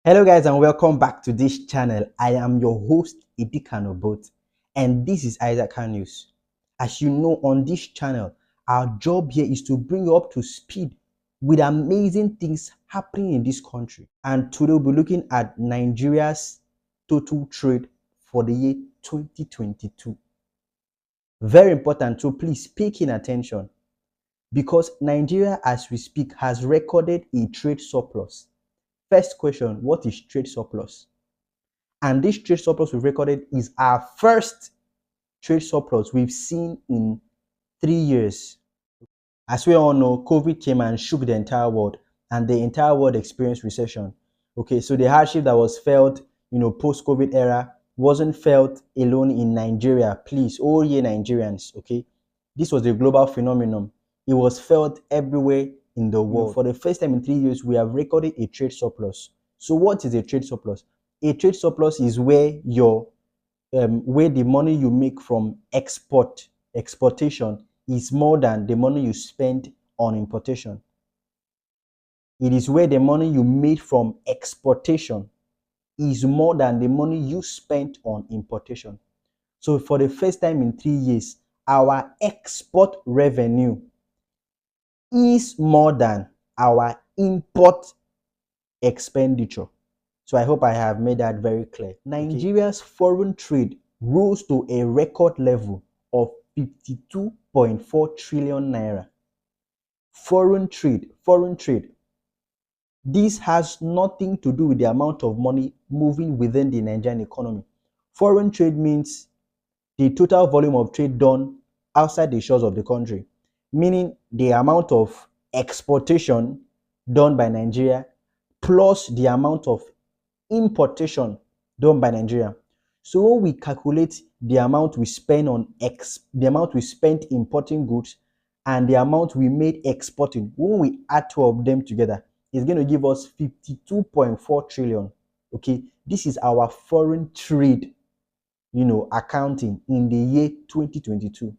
Hello guys and welcome back to this channel. I am your host Idikano, and this is Isaac News. As you know, on this channel our job here is to bring you up to speed with amazing things happening in this country. And today we'll be looking at Nigeria's total trade for the year 2022. Very important, so please pay keen attention, because Nigeria as we speak has recorded a trade surplus. First question, what is trade surplus? And this trade surplus we've recorded is our first trade surplus we've seen in 3 years. As we all know, COVID came and shook the entire world, and the entire world experienced recession. Okay, so the hardship that was felt, post-COVID era wasn't felt alone in Nigeria. Please, all ye Nigerians, okay? This was a global phenomenon. It was felt everywhere in the world. For the first time in 3 years, we have recorded a trade surplus. So what is a trade surplus? A trade surplus is where where the money you make from exportation is more than the money you spend on importation. It is where the money you made from exportation is more than the money you spent on importation. So for the first time in 3 years, our export revenue is more than our import expenditure. So I hope I have made that very clear. Nigeria's foreign trade rose to a record level of 52.4 trillion naira. Foreign trade. This has nothing to do with the amount of money moving within the Nigerian economy. Foreign trade means the total volume of trade done outside the shores of the country, meaning the amount of exportation done by Nigeria plus the amount of importation done by Nigeria. So when we calculate the amount we spend on the amount we spent importing goods and the amount we made exporting, when we add two of them together, it's going to give us 52.4 trillion. Okay, this is our foreign trade, accounting in the year 2022.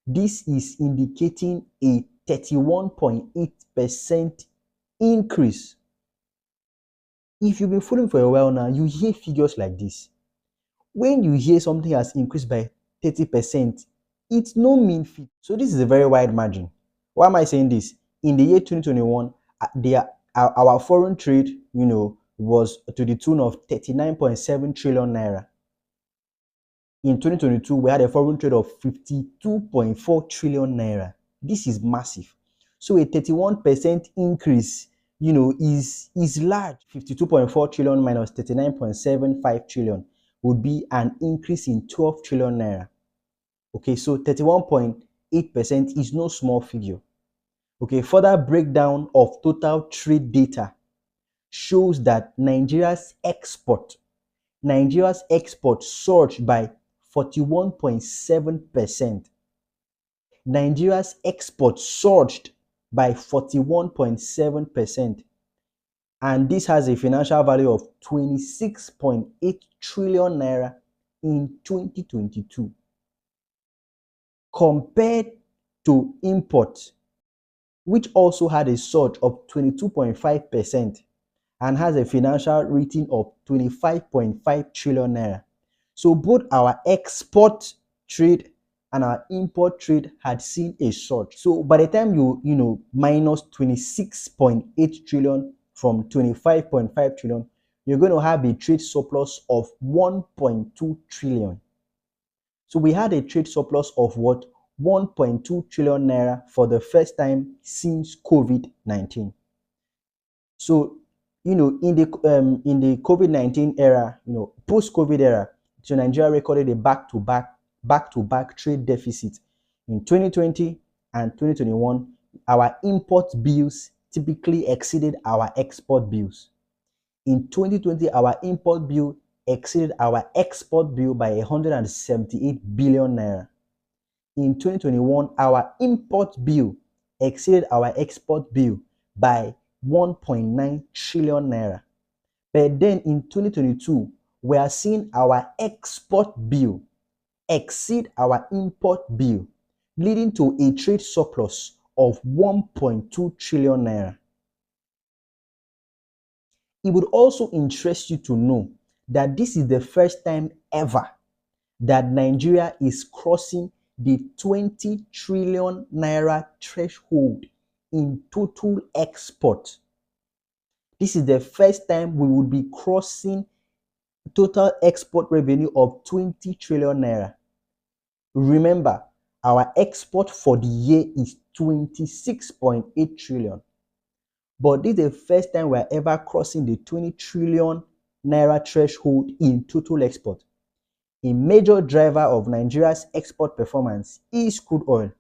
This is indicating a 31.8% increase. If you've been following for a while now, you hear figures like this. When you hear something has increased by 30%, it's no mean feat. So this is a very wide margin. Why am I saying this? In the year 2021, our foreign trade, was to the tune of 39.7 trillion naira. In 2022, we had a foreign trade of 52.4 trillion naira. This is massive. So a 31% increase, is large. 52.4 trillion minus 39.75 trillion would be an increase in 12 trillion naira. Okay, so 31.8% is no small figure. Okay, further breakdown of total trade data shows that Nigeria's export surged by 41.7%. Nigeria's export surged by 41.7%. And this has a financial value of 26.8 trillion naira in 2022. Compared to imports, which also had a surge of 22.5% and has a financial rating of 25.5 trillion naira. So both our export trade and our import trade had seen a surge. So by the time you minus 26.8 trillion from 25.5 trillion, you're going to have a trade surplus of 1.2 trillion. So we had a trade surplus of what? 1.2 trillion naira for the first time since COVID-19. So, in the COVID-19 era, post-COVID era, so Nigeria recorded a back-to-back trade deficit. In 2020 and 2021, our import bills typically exceeded our export bills. In 2020, our import bill exceeded our export bill by 178 billion naira. In 2021, our import bill exceeded our export bill by 1.9 trillion naira. But then in 2022, we are seeing our export bill exceed our import bill, leading to a trade surplus of 1.2 trillion naira. It would also interest you to know that this is the first time ever that Nigeria is crossing the 20 trillion naira threshold in total export. This is the first time we will be crossing total export revenue of 20 trillion naira. Remember, our export for the year is 26.8 trillion. But this is the first time we're ever crossing the 20 trillion naira threshold in total export. A major driver of Nigeria's export performance is crude oil,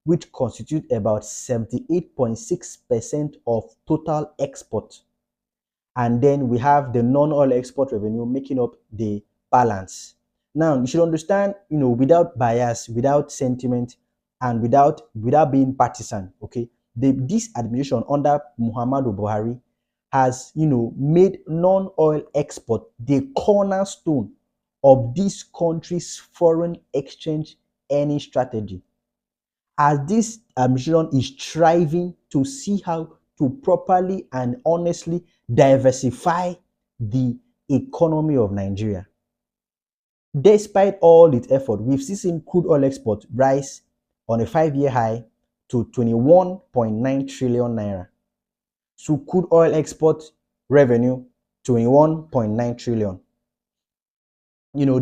which constitutes about 78.6% of total export. And then we have the non-oil export revenue making up the balance. Now, you should understand, without bias, without sentiment, and without being partisan, okay, this administration under Muhammadu Buhari has, made non-oil export the cornerstone of this country's foreign exchange earning strategy. As this administration is striving to see how to properly and honestly diversify the economy of Nigeria. Despite all its effort, we've seen crude oil export rise on a 5-year high to 21.9 trillion naira. So crude oil export revenue, 21.9 trillion.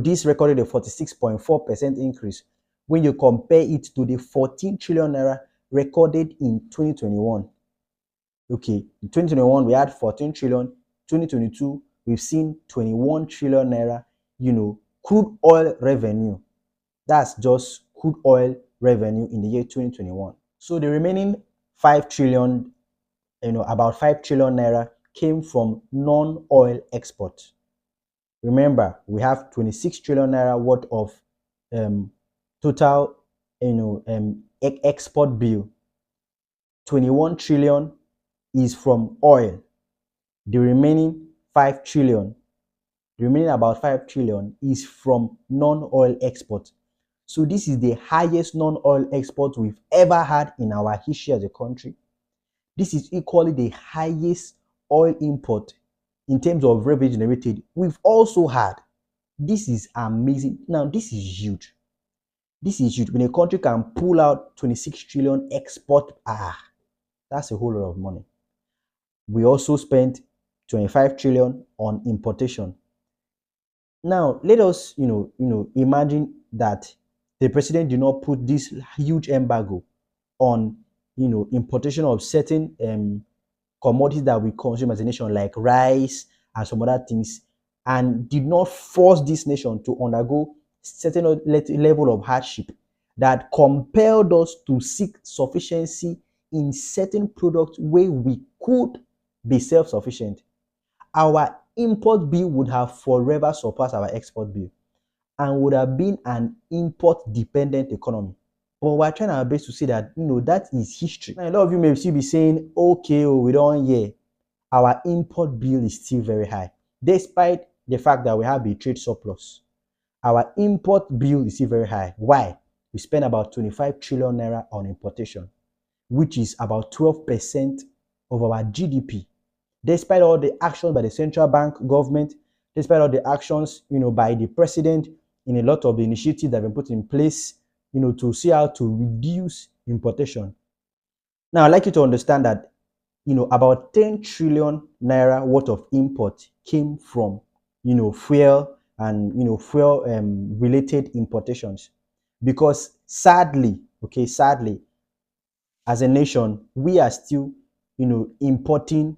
This recorded a 46.4% increase when you compare it to the 14 trillion naira recorded in 2021. Okay, in 2021 we had 14 trillion, 2022 we've seen 21 trillion naira, crude oil revenue. That's just crude oil revenue in the year 2021. So the remaining 5 trillion, about 5 trillion naira came from non-oil export. Remember, we have 26 trillion naira worth of total, export bill. 21 trillion is from oil. The remaining about 5 trillion is from non-oil export. So this is the highest non-oil export we've ever had in our history as a country. This is equally the highest oil import in terms of revenue generated we've also had. This is amazing. Now, this is huge. This is huge. When a country can pull out 26 trillion export, that's a whole lot of money. We also spent 25 trillion on importation. Now, let us, imagine that the president did not put this huge embargo on, importation of certain commodities that we consume as a nation, like rice and some other things, and did not force this nation to undergo certain level of hardship that compelled us to seek sufficiency in certain products where we could be self-sufficient. Our import bill would have forever surpassed our export bill and would have been an import-dependent economy. But we're trying our best to say that, that is history. Now, a lot of you may still be saying, okay, we don't hear. Our import bill is still very high, despite the fact that we have a trade surplus. Our import bill is still very high. Why? We spend about 25 trillion naira on importation, which is about 12% of our GDP. Despite all the actions by the central bank government, despite all the actions, by the president in a lot of the initiatives that have been put in place, to see how to reduce importation. Now, I'd like you to understand that, about 10 trillion naira worth of import came from, fuel and, fuel related importations. Because sadly, as a nation, we are still, importing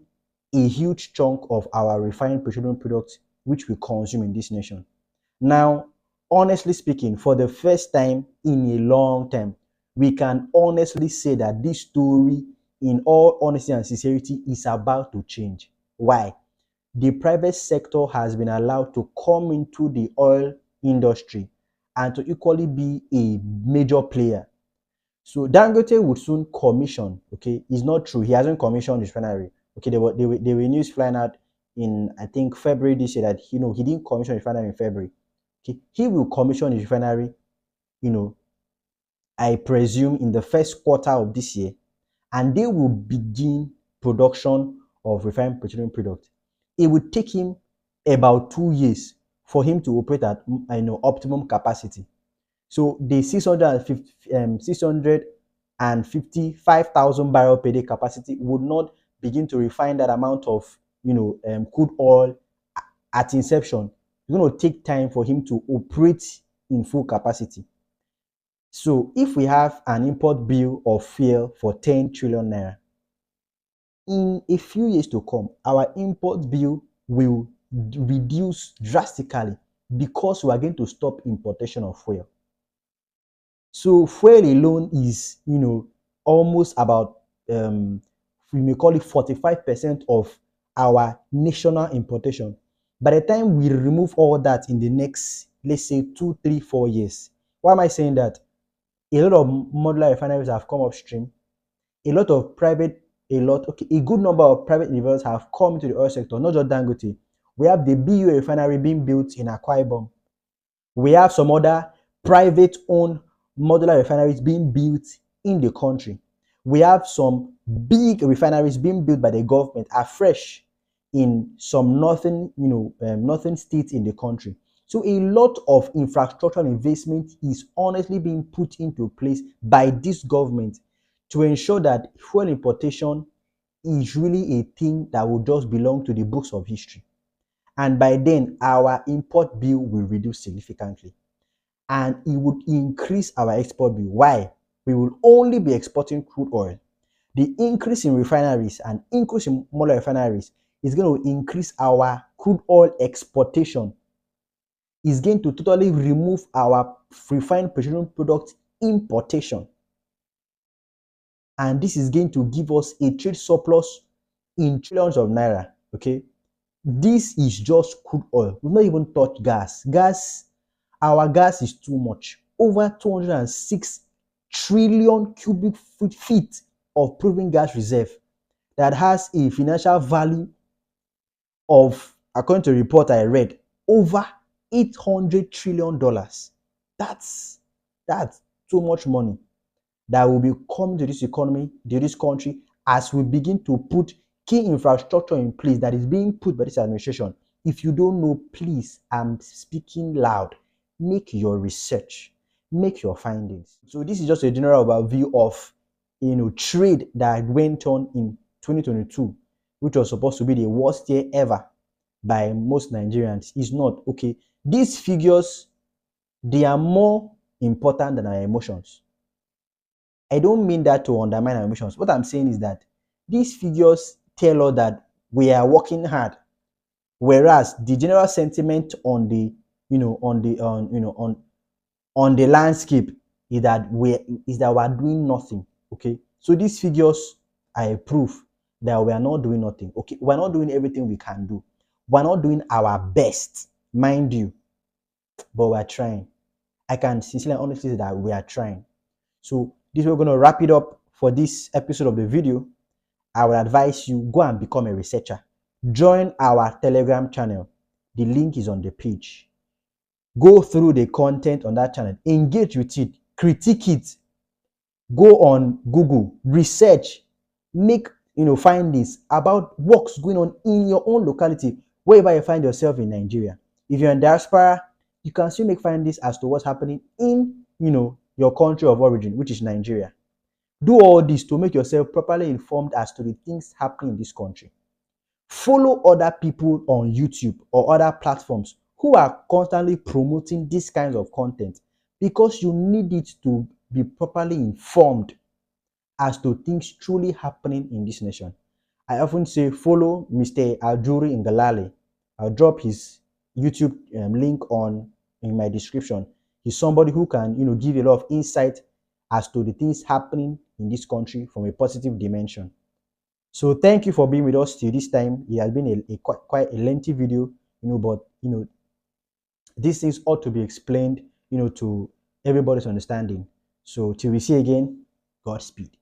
a huge chunk of our refined petroleum products which we consume in this nation. Now, honestly speaking, for the first time in a long time, we can honestly say that this story, in all honesty and sincerity, is about to change. Why? The private sector has been allowed to come into the oil industry and to equally be a major player. So Dangote would soon commission, okay, it's not true, he hasn't commissioned his refinery. Okay, there were news flying out in, I think, February this year that, he didn't commission his refinery in February. Okay, he will commission his refinery, I presume in the first quarter of this year, and they will begin production of refined petroleum products. it would take him about 2 years for him to operate at optimum capacity. So the 655,000 barrel per day capacity would not begin to refine that amount of crude oil at inception. It's going to take time for him to operate in full capacity. So if we have an import bill of fuel for 10 trillion naira, in a few years to come, our import bill will reduce drastically because we are going to stop importation of fuel. So fuel alone is, almost about, we may call it 45% of our national importation. By the time we remove all that in the next, let's say 2, 3, 4 years, why am I saying that? A lot of modular refineries have come upstream. A good number of private individuals have come into the oil sector, not just Dangote. We have the BU refinery being built in Akwa Ibom. We have some other private-owned modular refineries being built in the country. We have some big refineries being built by the government afresh in some northern states in the country. So a lot of infrastructural investment is honestly being put into place by this government to ensure that fuel importation is really a thing that will just belong to the books of history. And by then, our import bill will reduce significantly. And it would increase our export bill. Why? We will only be exporting crude oil. The increase in refineries and increase in smaller refineries is going to increase our crude oil exportation. It's going to totally remove our refined petroleum product importation. And this is going to give us a trade surplus in trillions of naira. Okay, this is just crude oil. We've not even touched gas. Our gas is too much. Over 206 trillion cubic feet of proven gas reserve that has a financial value of, according to a report I read, over $800 trillion. That's too much money that will be coming to this economy, to this country, as we begin to put key infrastructure in place that is being put by this administration. If you don't know, please, I'm speaking loud. Make your research, make your findings. So this is just a general overview of trade that went on in 2022, which was supposed to be the worst year ever by most Nigerians. It's not. Okay, these figures, they are more important than our emotions. I don't mean that to undermine our emotions. What I'm saying is that these figures tell us that we are working hard, whereas the general sentiment on the on the landscape is that we are doing nothing. Okay, so these figures are a proof that we are not doing nothing. Okay, we're not doing everything we can do. We're not doing our best, mind you, but we're trying. I can sincerely and honestly say that we are trying. So this we're going to wrap it up for this episode of the video. I would advise you go and become a researcher. Join our Telegram channel. The link is on the page. Go through the content on that channel. Engage with it. Critique it. Go on Google. Research. Make findings about what's going on in your own locality, wherever you find yourself in Nigeria. If you're in diaspora, you can still make findings as to what's happening in your country of origin, which is Nigeria. Do all this to make yourself properly informed as to the things happening in this country. Follow other people on YouTube or other platforms who are constantly promoting these kinds of content, because you need it to be properly informed as to things truly happening in this nation. I often say follow Mr. Ajuri Ngelale. I'll drop his YouTube link in my description. He's somebody who can give a lot of insight as to the things happening in this country from a positive dimension. So thank you for being with us till this time. It has been quite a lengthy video, but these things ought to be explained to everybody's understanding. So till we see again, Godspeed.